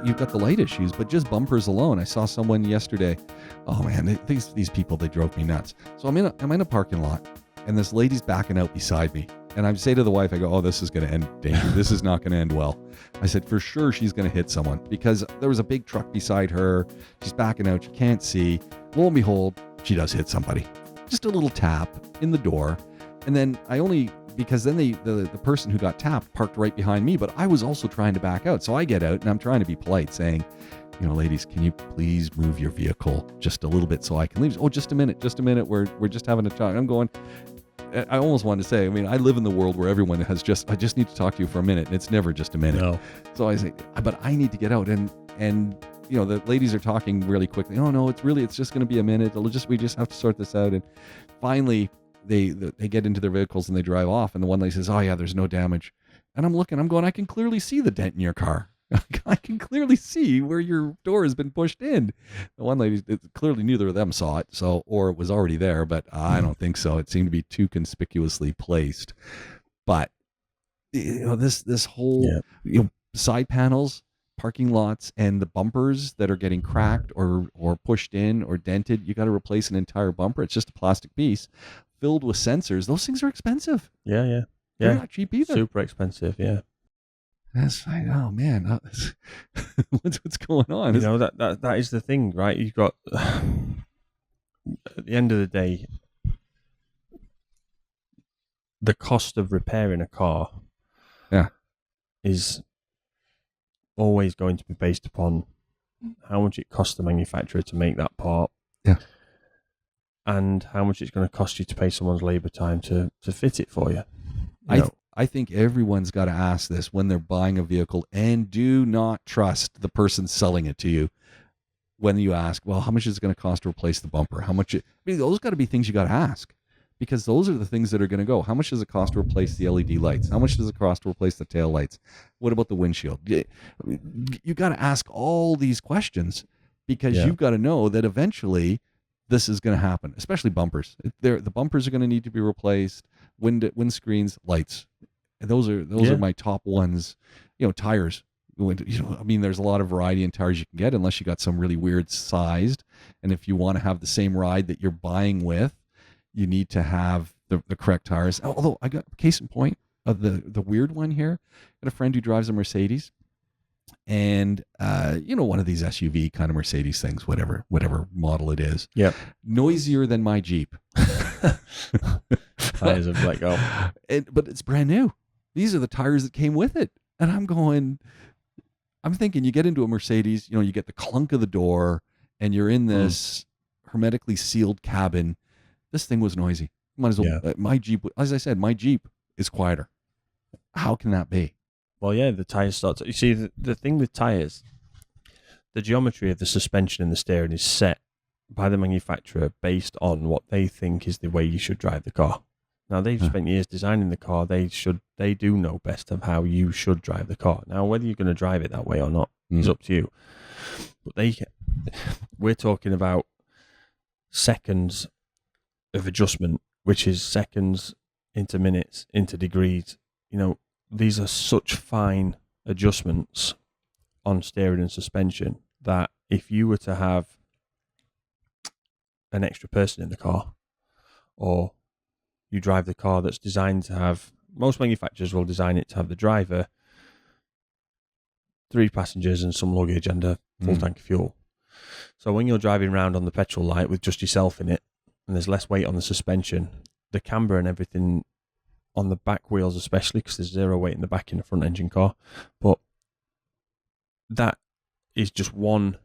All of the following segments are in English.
you've got the light issues, but just bumpers alone. I saw someone yesterday. Oh man, these people, they drove me nuts. So I'm in a parking lot, and this lady's backing out beside me. And I say to the wife, I go, oh, this is going to end danger. This is not going to end well. I said, for sure she's going to hit someone, because there was a big truck beside her. She's backing out. She can't see. Lo and behold, she does hit somebody. Just a little tap in the door. And then because then the person who got tapped parked right behind me, but I was also trying to back out. So I get out and I'm trying to be polite, saying, ladies, can you please move your vehicle just a little bit so I can leave? Oh, just a minute. We're just having a talk. I'm going, I almost wanted to say, I live in the world where everyone I just need to talk to you for a minute, and it's never just a minute. No. So I say, but I need to get out, and the ladies are talking really quickly. Oh no, it's just going to be a minute. We just have to sort this out. And finally, they get into their vehicles and they drive off. And the one lady says, "Oh yeah, there's no damage." And I'm going, I can clearly see the dent in your car. I can clearly see where your door has been pushed in. The one lady, clearly neither of them saw it, or it was already there, but I don't think so. It seemed to be too conspicuously placed. But this whole side panels, parking lots, and the bumpers that are getting cracked or pushed in or dented, you got to replace an entire bumper. It's just a plastic piece filled with sensors. Those things are expensive. Yeah. They're not cheap either. Super expensive. Yeah. That's right. Oh man, what's going on? That is the thing, right? You've got at the end of the day, the cost of repairing a car, is always going to be based upon how much it costs the manufacturer to make that part, and how much it's going to cost you to pay someone's labor time to fit it for you. I think everyone's got to ask this when they're buying a vehicle, and do not trust the person selling it to you when you ask, well, how much is it going to cost to replace the bumper? Those got to be things you got to ask, because those are the things that are going to go. How much does it cost to replace the LED lights? How much does it cost to replace the tail lights? What about the windshield? You got to ask all these questions, because you've got to know that eventually this is going to happen, especially bumpers. The bumpers are going to need to be replaced. Windscreens, lights. And those are my top ones. Tires. There's a lot of variety in tires you can get, unless you got some really weird sized. And if you want to have the same ride that you're buying with, you need to have the correct tires. Although I got case in point of the weird one here. I got a friend who drives a Mercedes, and one of these SUV kind of Mercedes things, whatever model it is. Yeah. Noisier than my Jeep. Tires of like, but it's brand new. These are the tires that came with it. And I'm thinking, you get into a Mercedes, you get the clunk of the door, and you're in this hermetically sealed cabin. This thing was noisy. Might as well. My Jeep, as I said, my Jeep is quieter. How can that be? Well, the tires start to, you see, the thing with tires, the geometry of the suspension and the steering is set by the manufacturer based on what they think is the way you should drive the car. Now, they've spent years designing the car. They do know best of how you should drive the car. Now, whether you're going to drive it that way or not is up to you. But we're talking about seconds of adjustment, which is seconds into minutes, into degrees. These are such fine adjustments on steering and suspension that if you were to have an extra person in the car, or you drive the car that's designed to have, most manufacturers will design it to have the driver, 3 passengers and some luggage and a full tank of fuel. So when you're driving around on the petrol light with just yourself in it, and there's less weight on the suspension, the camber and everything on the back wheels especially, because there's zero weight in the back in a front engine car, but that is just one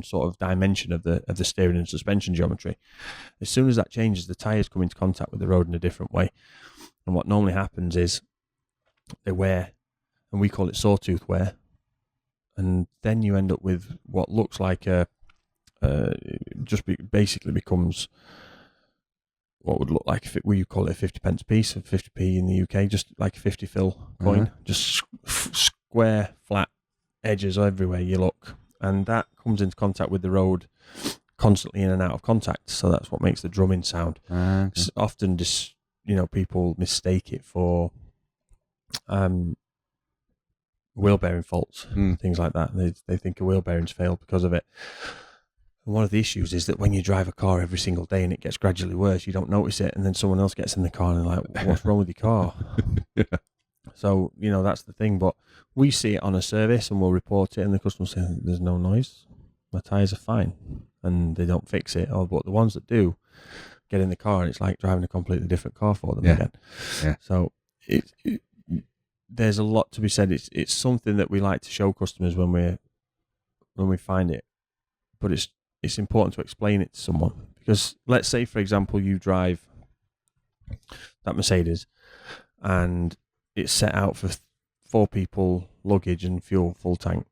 sort of dimension of the steering and suspension geometry. As soon as that changes, the tires come into contact with the road in a different way, and what normally happens is they wear, and we call it sawtooth wear, and then you end up with what looks like basically becomes what would look like if you call it a 50 pence piece of 50p in the UK, just like a 50 fil coin, just square, flat edges everywhere you look, and that comes into contact with the road constantly, in and out of contact. So that's what makes the drumming sound. Often, people mistake it for wheel bearing faults, things like that. They think a wheel bearing's failed because of it. And one of the issues is that when you drive a car every single day and it gets gradually worse, you don't notice it, and then someone else gets in the car and they're like, what's wrong with your car? Yeah. So, that's the thing. But we see it on a service and we'll report it, and the customer says, there's no noise. My tyres are fine. And they don't fix it. But the ones that do get in the car, and it's like driving a completely different car for them again. Yeah. So there's a lot to be said. It's something that we like to show customers when we find it. But it's important to explain it to someone. Because let's say, for example, you drive that Mercedes and it's set out for 4 people, luggage and fuel, full tank,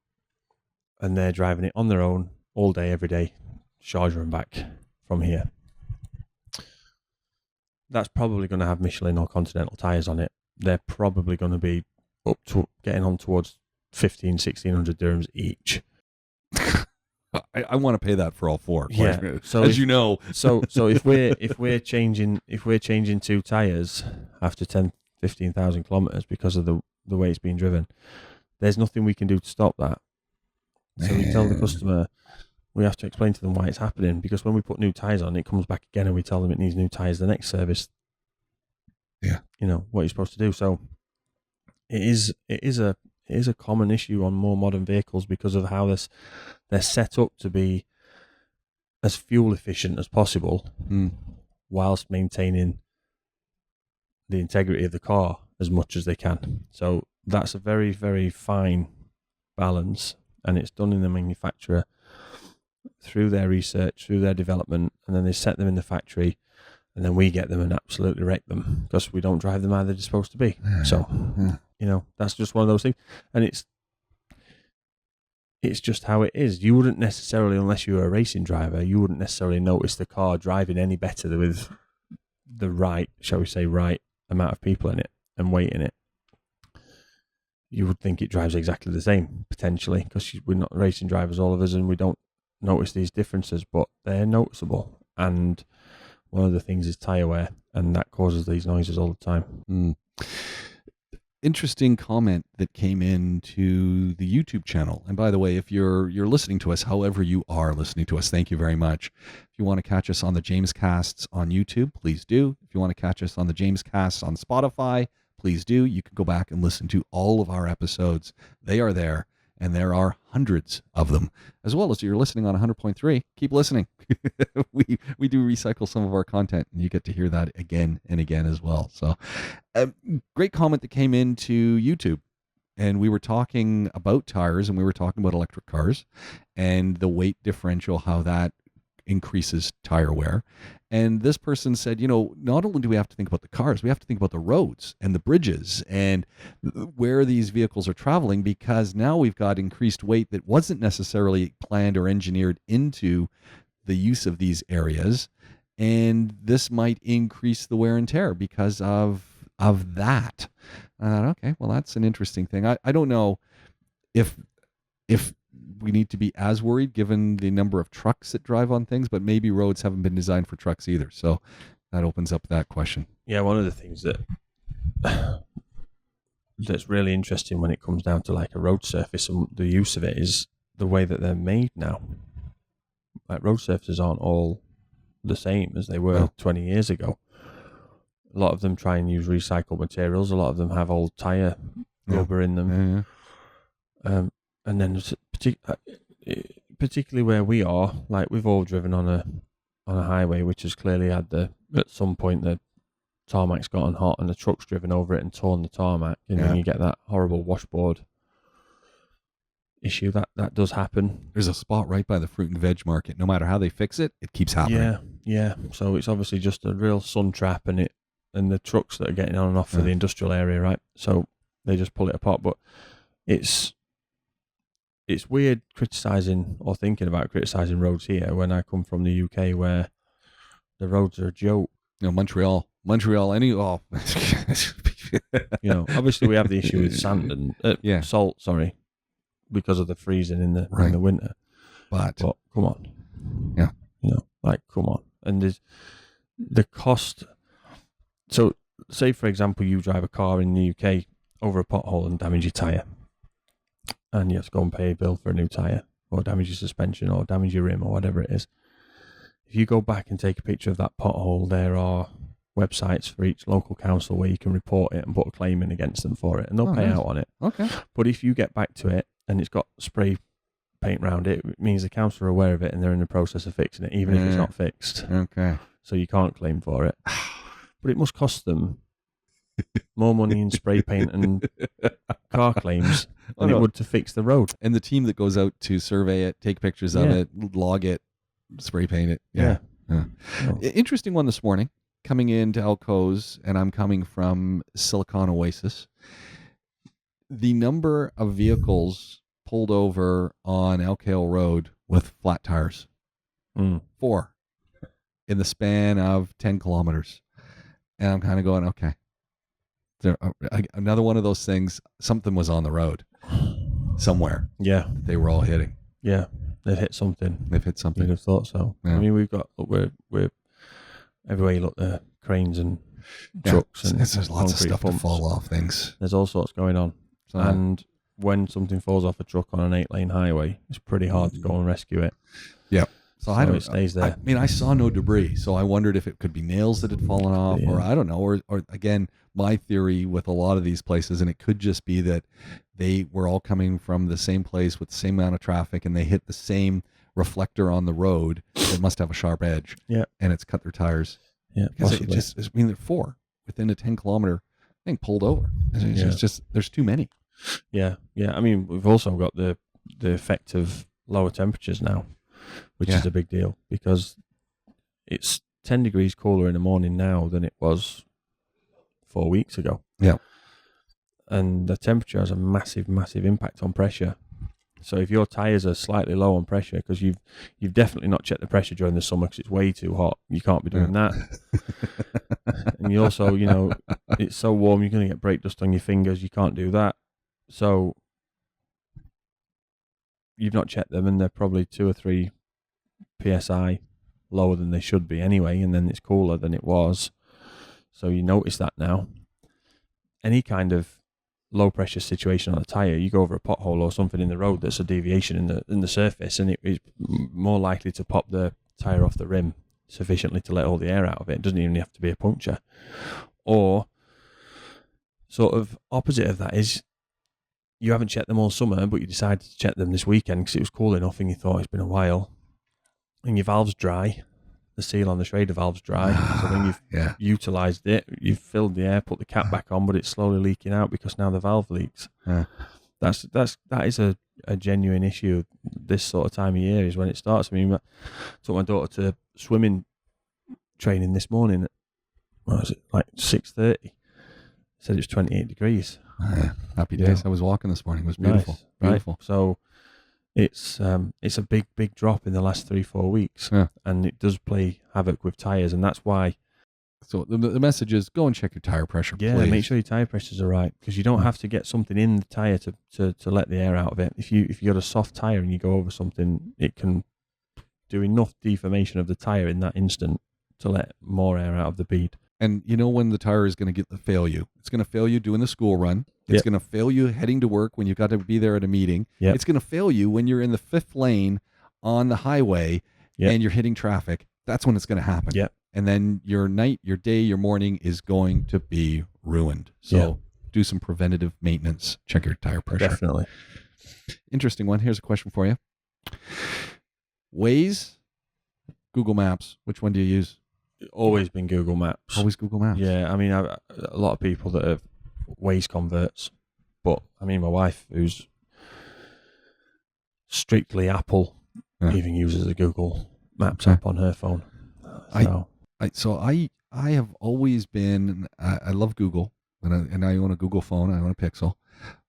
and they're driving it on their own all day, every day, Sharjah and back from here. That's probably going to have Michelin or Continental tyres on it. They're probably going to be up to getting on towards 1,500-1,600 dirhams each. I want to pay that for all 4. Yeah. So as you know, so if we're changing 2 tyres after 10,000-15,000 kilometers because of the way it's being driven, there's nothing we can do to stop that. So we tell the customer, we have to explain to them why it's happening, because when we put new tyres on, it comes back again and we tell them it needs new tyres the next service. Yeah. What you're supposed to do. So it is a common issue on more modern vehicles because of how they're set up to be as fuel efficient as possible whilst maintaining the integrity of the car as much as they can. So that's a very, very fine balance, and it's done in the manufacturer through their research, through their development, and then they set them in the factory, and then we get them and absolutely wreck them because we don't drive them how they're supposed to be. So, that's just one of those things. And it's just how it is. You wouldn't necessarily, unless you were a racing driver, you wouldn't necessarily notice the car driving any better with the right amount of people in it and weight in it. You would think it drives exactly the same, potentially, because we're not racing drivers, all of us, and we don't notice these differences, but they're noticeable. And one of the things is tyre wear, and that causes these noises all the time. Interesting comment that came into the YouTube channel. And by the way, if you're listening to us, however you are listening to us, thank you very much. If you want to catch us on the James Casts on YouTube, please do. If you want to catch us on the James Casts on Spotify, please do. You can go back and listen to all of our episodes. They are there, and there are hundreds of them. As well as you're listening on 100.3, keep listening. we do recycle some of our content, and you get to hear that again and again as well. So great comment that came into YouTube. And we were talking about tires, and we were talking about electric cars and the weight differential, how that increases tire wear. And this person said, not only do we have to think about the cars, we have to think about the roads and the bridges and where these vehicles are traveling, because now we've got increased weight that wasn't necessarily planned or engineered into the use of these areas. And this might increase the wear and tear because of that. I thought, okay, well, that's an interesting thing. I don't know if we need to be as worried given the number of trucks that drive on things, but maybe roads haven't been designed for trucks either. So that opens up that question. Yeah, one of the things that's really interesting when it comes down to like a road surface and the use of it is the way that they're made now. Like road surfaces aren't all the same as they were 20 years ago. A lot of them try and use recycled materials. A lot of them have old tire rubber in them. Yeah. And then particularly where we are, like we've all driven on a highway, which has clearly had at some point the tarmac's gotten hot and the truck's driven over it and torn the tarmac. And you get that horrible washboard issue. That does happen. There's a spot right by the fruit and veg market. No matter how they fix it, it keeps happening. Yeah. So it's obviously just a real sun trap, and the trucks that are getting on and off for the industrial area, right? So they just pull it apart. But it's weird criticizing or thinking about criticizing roads here when I come from the UK, where the roads are a joke. Montreal, obviously we have the issue with sand and salt, because of the freezing in the winter. But come on. Yeah. Come on. And there's the cost. So say, for example, you drive a car in the UK over a pothole and damage your tyre. and you have to go and pay a bill for a new tyre, or damage your suspension, or damage your rim, or whatever it is. If you go back and take a picture of that pothole, there are websites for each local council where you can report it and put a claim in against them for it, and they'll pay nice. out on it. Okay. But if you get back to it and it's got spray paint around it, it means the council are aware of it and they're in the process of fixing it, even if it's not fixed. Okay. So you can't claim for it. But it must cost them more money in spray paint and car claims than it would to fix the road. And the team that goes out to survey it, take pictures of it, log it, spray paint it. Yeah. Oh. Interesting one this morning. Coming into Alco's, and I'm coming from Silicon Oasis. The number of vehicles pulled over on Elkale Road with flat tires. 4 in the span of 10 kilometers. And I'm kind of going, okay. Another one of those things, something was on the road somewhere. Yeah. They were all hitting. Yeah. They've hit something. You'd have thought so. Yeah. I mean, we're everywhere you look, there, cranes and trucks, and there's lots of stuff pumps. to fall off things. There's all sorts going on. So, and when something falls off a truck on an 8-lane highway, it's pretty hard to go and rescue it. Yeah. So I don't. It stays there. I mean, I saw no debris, so I wondered if it could be nails that had fallen off, or I don't know, or again, my theory with a lot of these places, and it could just be that they were all coming from the same place with the same amount of traffic, and they hit the same reflector on the road. It must have a sharp edge. Yeah. And it's cut their tires. Yeah. Because they're 4 within a 10-kilometer thing pulled over. It's just there's too many. Yeah. Yeah. I mean, we've also got the effect of lower temperatures now, which is a big deal, because it's 10 degrees cooler in the morning now than it was 4 weeks ago. Yeah. And the temperature has a massive, massive impact on pressure. So if your tyres are slightly low on pressure, because you've definitely not checked the pressure during the summer because it's way too hot, you can't be doing that. And you also, it's so warm, you're going to get brake dust on your fingers. You can't do that. So you've not checked them, and they're probably 2 or 3 psi lower than they should be anyway, and then it's cooler than it was. So you notice that now. Any kind of low pressure situation on a tire, you go over a pothole or something in the road that's a deviation in the surface, and it is more likely to pop the tire off the rim sufficiently to let all the air out of it. It doesn't even have to be a puncture. Or sort of opposite of that is you haven't checked them all summer, but you decided to check them this weekend because it was cool enough and you thought it's been a while, and your valve's dry. The seal on the Schrader valve's dry. So when you've utilised it, you've filled the air, put the cap back on, but it's slowly leaking out because now the valve leaks. Yeah. That is a genuine issue this sort of time of year, is when it starts. I mean, I took my daughter to swimming training this morning at, what was it, like 6:30. Said it was 28 degrees. Happy days. I was walking this morning. It was beautiful. Nice, beautiful. Right? So it's a big drop in the last 3-4 weeks, and it does play havoc with tires, and that's why. So the message is, go and check your tire pressure, please. Make sure your tire pressures are right, because you don't have to get something in the tire to let the air out of it. If you got a soft tire and you go over something, it can do enough deformation of the tire in that instant to let more air out of the bead. And when the tire is going to fail you? It's going to fail you doing the school run. It's going to fail you heading to work when you've got to be there at a meeting. It's going to fail you when you're in the 5th lane on the highway and you're hitting traffic. That's when it's going to happen. And then your night, your day, your morning is going to be ruined. So do some preventative maintenance. Check your tire pressure. Definitely. Interesting one. Here's a question for you. Waze, Google Maps, which one do you use? Always been Google Maps. Always Google Maps. Yeah, I mean, a lot of people that have Waze converts, but I mean, my wife, who's strictly Apple, even uses the Google Maps app on her phone. So I have always been. I love Google, and I own a Google phone. I own a Pixel,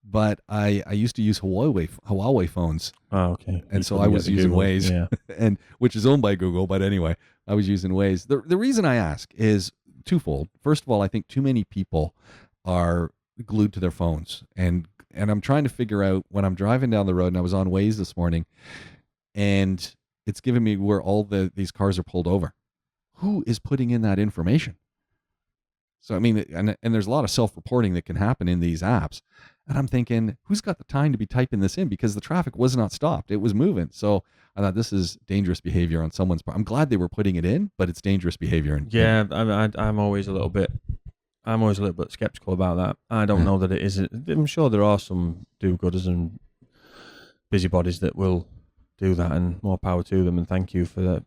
but I used to use Huawei phones. Oh, okay. And so I was using Waze, and which is owned by Google. But anyway, I was using Waze. The reason I ask is twofold. First of all, I think too many people are glued to their phones, and I'm trying to figure out, when I'm driving down the road, and I was on Waze this morning, and it's giving me where all these cars are pulled over. Who is putting in that information? So, I mean, and there's a lot of self-reporting that can happen in these apps. And I'm thinking, who's got the time to be typing this in? Because the traffic was not stopped. It was moving. So I thought this is dangerous behavior on someone's part. I'm glad they were putting it in, but it's dangerous behavior. Yeah, I'm always a little bit skeptical about that. I don't know that it is. I'm sure there are some do-gooders and busybodies that will do that, and more power to them. And thank you for that.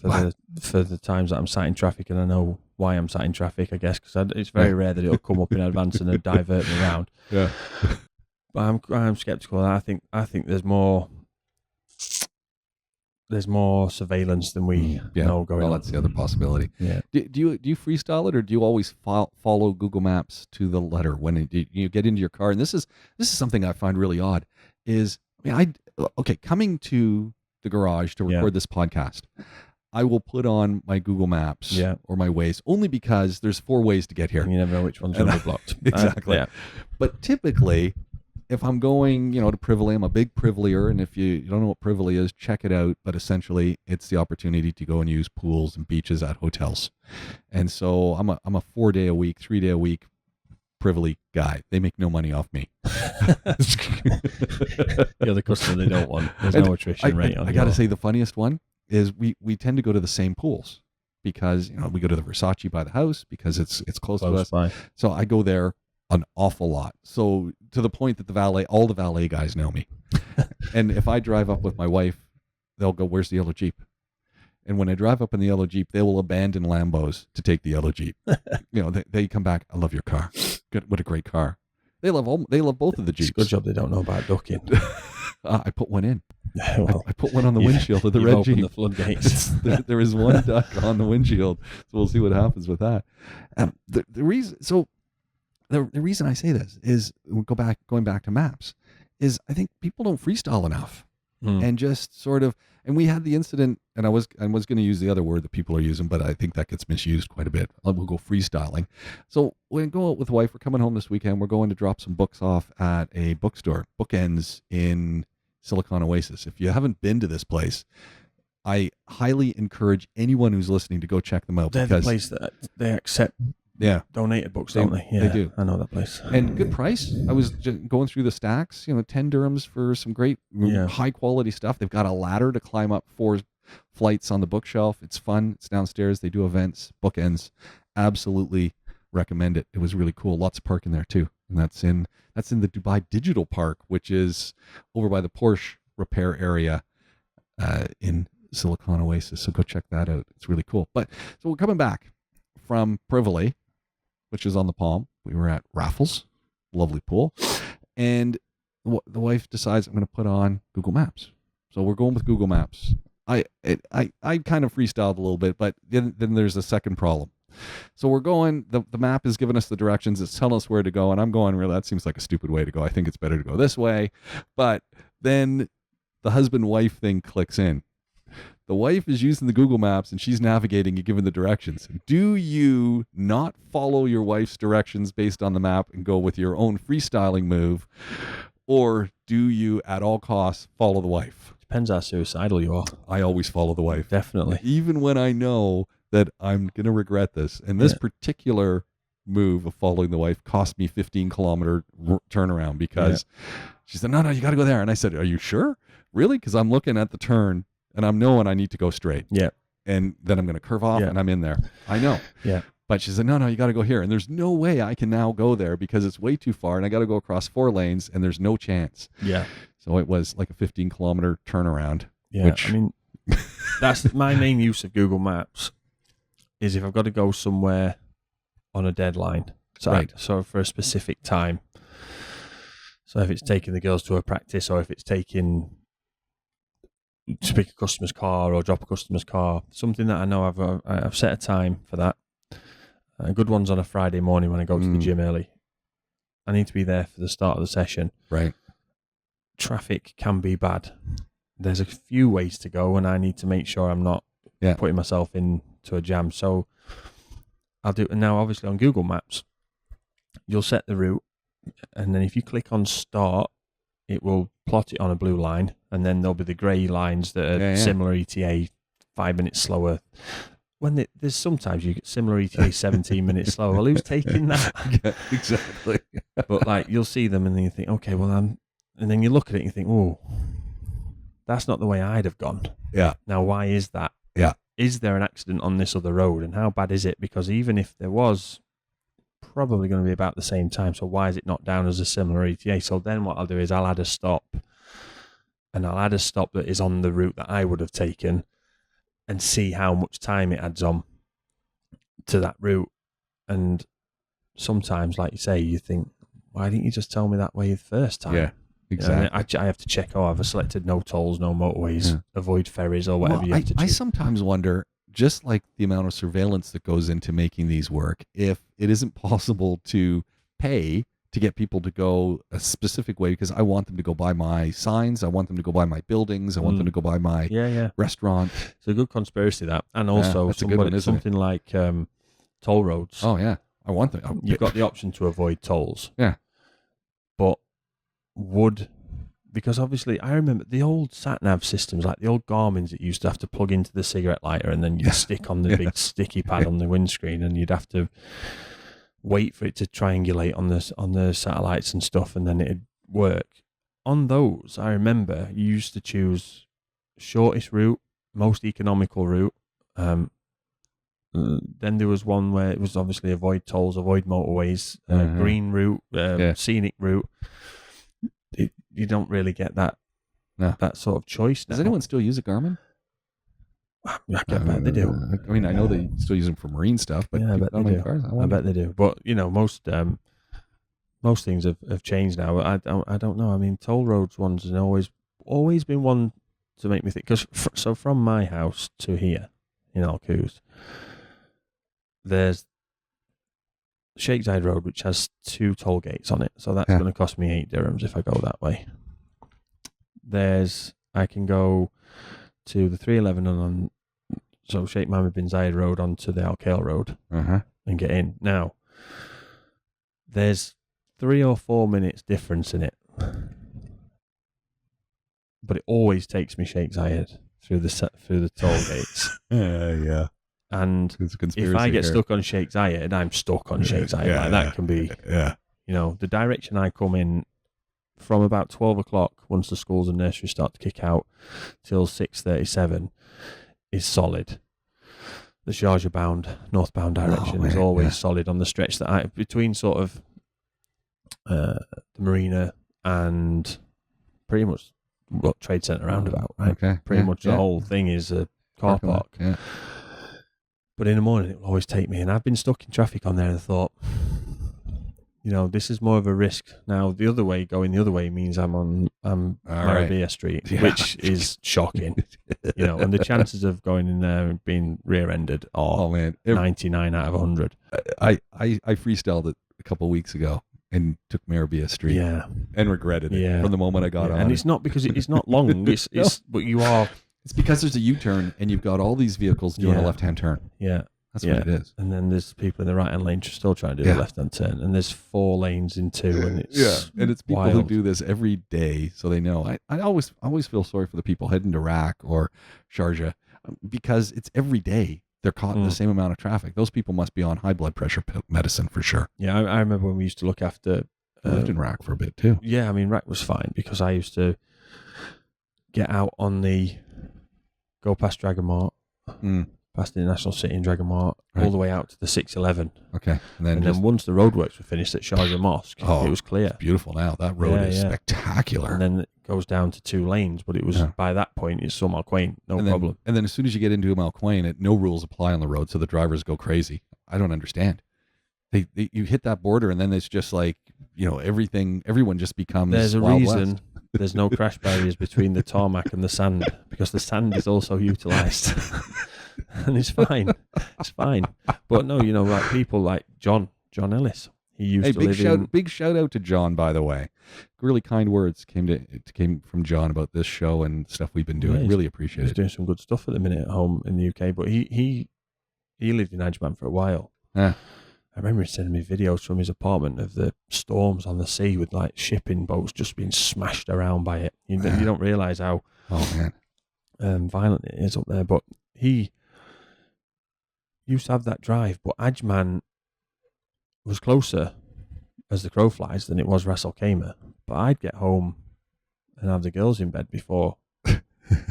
For the times that I'm sat in traffic, and I know why I'm sat in traffic, I guess, because it's very rare that it'll come up in advance and divert me around. Yeah, but I'm skeptical. I think there's more surveillance than we know going on. That's the other possibility. Yeah. Do you freestyle it, or do you always follow Google Maps to the letter when you get into your car? And this is something I find really odd. Coming to the garage to record this podcast, I will put on my Google Maps or my Waze, only because there's 4 ways to get here. And you never know which one's going to be blocked. Exactly. But typically, if I'm going, to Privily, I'm a big Privilier, and if you don't know what Privily is, check it out. But essentially, it's the opportunity to go and use pools and beaches at hotels. And so I'm a 4-day a week, 3-day a week Privily guy. They make no money off me. You're the customer they don't want. There's no attrition rate on it. I got to say, the funniest one is we tend to go to the same pools because we go to the Versace by the house because it's close to us. By. So I go there an awful lot. So to the point that all the valet guys know me. And if I drive up with my wife, they'll go, "Where's the yellow Jeep?" And when I drive up in the yellow Jeep, they will abandon Lambos to take the yellow Jeep. They come back. "I love your car. Good, what a great car." They love both of the Jeeps. It's a good job they don't know about ducking. I put one in. Well, I put one on the windshield of the red Jeep. The floodgates. There is one duck on the windshield, so we'll see what happens with that. The reason I say this is going back to maps is I think people don't freestyle enough, and just sort of. And we had the incident, and I was going to use the other word that people are using, but I think that gets misused quite a bit. We'll go freestyling. So we're going to go out with the wife. We're coming home this weekend. We're going to drop some books off at a bookstore, Bookends in Silicon Oasis. If you haven't been to this place, I highly encourage anyone who's listening to go check them out. They're the place that they accept donated books, don't they? Yeah, they do. I know that place. And good price. I was just going through the stacks, 10 dirhams for some great high quality stuff. They've got a ladder to climb up 4 flights on the bookshelf. It's fun. It's downstairs. They do events, Bookends. Absolutely recommend it. It was really cool. Lots of parking there too. And that's in the Dubai Digital Park, which is over by the Porsche repair area in Silicon Oasis. So go check that out. It's really cool. So we're coming back from Privily, which is on the Palm. We were at Raffles, lovely pool, and the wife decides I'm going to put on Google Maps. So we're going with Google Maps. I kind of freestyled a little bit, but then there's a second problem. So we're going. The map is giving us the directions. It's telling us where to go, and I'm going, really, that seems like a stupid way to go. I think it's better to go this way. But then the husband-wife thing clicks in. The wife is using the Google Maps and she's navigating and giving the directions. Do you not follow your wife's directions based on the map and go with your own freestyling move? Or do you at all costs follow the wife? Depends how suicidal you are. I always follow the wife. Definitely. Even when I know that I'm going to regret this. And this particular move of following the wife cost me 15-kilometer turnaround because she said, no, you got to go there. And I said, are you sure? Really? Because I'm looking at the turn. And I'm knowing I need to go straight. Yeah. And then I'm going to curve off and I'm in there. I know. Yeah. But she said, no, you got to go here. And there's no way I can now go there because it's way too far and I got to go across 4 lanes and there's no chance. Yeah. So it was like a 15-kilometer turnaround. Yeah. I mean, that's my main use of Google Maps is if I've got to go somewhere on a deadline. So for a specific time. So if it's taking the girls to a practice or if it's taking to pick a customer's car or drop a customer's car, something that I know I've set a time for that. A good one's on a Friday morning when I go to the gym early. I need to be there for the start of the session. Right. Traffic can be bad. There's a few ways to go, and I need to make sure I'm not putting myself into a jam. So I'll do it now. Obviously, on Google Maps, you'll set the route, and then if you click on Start, it will plot it on a blue line, and then there'll be the grey lines that are similar ETA, 5 minutes slower. there's sometimes you get similar ETA 17 minutes slow. Well, who's taking that? Yeah, exactly. But like you'll see them and then you think, okay, well and then you look at it and you think, oh, that's not the way I'd have gone. Yeah. Now, why is that? Yeah. Is there an accident on this other road, and how bad is it? Because even if there was, probably going to be about the same time. So why is it not down as a similar ETA? So then what I'll do is I'll add a stop, and I'll add a stop that is on the route that I would have taken, and see how much time it adds on to that route. And sometimes, like you say, you think, why didn't you just tell me that way the first time? Yeah, exactly. You know, I have to check, I've selected no tolls, no motorways, avoid ferries or whatever you have to choose. I sometimes wonder, just like the amount of surveillance that goes into making these work, if it isn't possible to pay to get people to go a specific way, because I want them to go by my signs, I want them to go by my buildings, I want them to go by my restaurant. It's a good conspiracy, that. And also something like toll roads. Oh, yeah. I want them. You've got the option to avoid tolls. Yeah. But because obviously I remember the old sat-nav systems, like the old Garmin's that you used to have to plug into the cigarette lighter and then you'd stick on the big sticky pad on the windscreen, and you'd have to wait for it to triangulate on the satellites and stuff, and then it'd work. On those, I remember you used to choose shortest route, most economical route. Then there was one where it was obviously avoid tolls, avoid motorways, green route, scenic route. You don't really get that sort of choice now. Does anyone still use a Garmin? I bet they do. I mean, I know they still use them for marine stuff, but I bet they do. Cars, I bet they do. But you know, most things have changed now. I don't know. I mean, toll roads ones have always been one to make me think. Because so from my house to here in Alcoos, there's Sheikh Zayed Road, which has 2 toll gates on it. So that's going to cost me 8 dirhams if I go that way. I can go to the 311 on Sheikh Mohammed bin Zayed Road onto the Al Khail Road and get in. Now, there's 3 or 4 minutes difference in it, but it always takes me Sheikh Zayed through the toll gates. Yeah. And if I get stuck on Sheikh Zayed, I'm stuck on Sheikh Zayed. That can be, you know, the direction I come in from about 12 o'clock, once the schools and nurseries start to kick out, till 6:37 is solid. The Sharjah northbound direction is always solid on the stretch that between sort of the marina and pretty much Trade Centre roundabout, right? Okay. Pretty much the whole thing is a car park. Yeah. But in the morning, it will always take me. And I've been stuck in traffic on there and thought, you know, this is more of a risk. Now, going the other way means I'm on Marabia Street, which is shocking. You know, and the chances of going in there and being rear-ended are 99 out of 100. I freestyled it a couple of weeks ago and took Marabia Street and regretted it from the moment I got on. And it's not because it's not long. But you are... It's because there's a U-turn and you've got all these vehicles doing a left-hand turn. Yeah. That's what it is. And then there's people in the right-hand lane still trying to do the left-hand turn. And there's 4 lanes in 2, and it's and it's people who do this every day, so they know. I always feel sorry for the people heading to Iraq or Sharjah because it's every day they're caught in the same amount of traffic. Those people must be on high blood pressure medicine for sure. Yeah, I remember when we used to look after... I lived in Iraq for a bit too. Yeah, I mean, Iraq was fine because I used to get out on go past Dragon Mart, past the International City in Dragon Mart, all the way out to the 611. Okay. And then once the roadworks were finished at Sharjah Mosque, it was clear. It's beautiful now. That road is spectacular. And then it goes down to 2 lanes, but it was by that point, it's Al Quain, problem. And then as soon as you get into Al Quain, no rules apply on the road, so the drivers go crazy. I don't understand. You hit that border, and then it's just like, you know, everyone just becomes There's a Wild reason West. There's no crash barriers between the tarmac and the sand, because the sand is also utilised. And it's fine. It's fine. But no, you know, like people like John Ellis. He used to live in... Big shout out to John, by the way. Really kind words came from John about this show and stuff we've been doing. Really appreciate it. He's doing some good stuff at the minute at home in the UK, but he lived in Ajman for a while. Yeah. I remember him sending me videos from his apartment of the storms on the sea with like shipping boats just being smashed around by it. You don't realise how violent it is up there. But he used to have that drive, but Ajman was closer as the crow flies than it was Ras Al Khaimah. But I'd get home and have the girls in bed before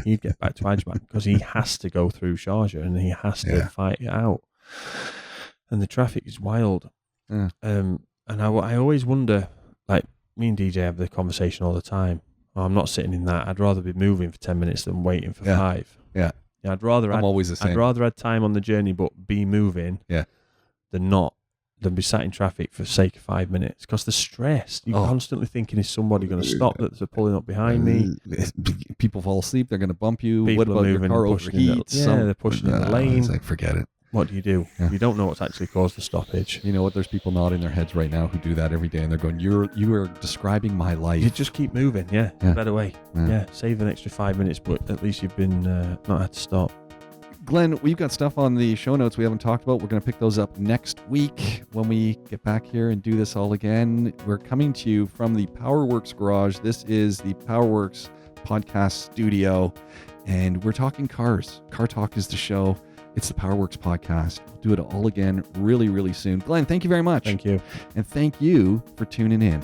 he'd get back to Ajman, because he has to go through Sharjah and he has to fight it out. And the traffic is wild. Yeah. And I always wonder, like, me and DJ have the conversation all the time. Oh, I'm not sitting in that. I'd rather be moving for 10 minutes than waiting for 5. Yeah. I'd rather I'm always the same. I'd rather have time on the journey but be moving than be sat in traffic for the sake of 5 minutes, because the stress. You're constantly thinking, is somebody going to stop that they're pulling up behind me? People fall asleep, they're going to bump you. People what about your car overheats? They're pushing in the lane. It's like, forget it. What do you do? Yeah. You don't know what's actually caused the stoppage. You know what? There's people nodding their heads right now who do that every day, and they're going, you are describing my life. You just keep moving, better way. Save an extra 5 minutes, but at least you've been not had to stop. Glenn, we've got stuff on the show notes we haven't talked about. We're going to pick those up next week when we get back here and do this all again. We're coming to you from the Powerworks garage. This is the Powerworks podcast studio, and we're talking cars. Car Talk is the show. It's the Powerworks podcast. We'll do it all again really, really soon. Glenn, thank you very much. Thank you. And thank you for tuning in.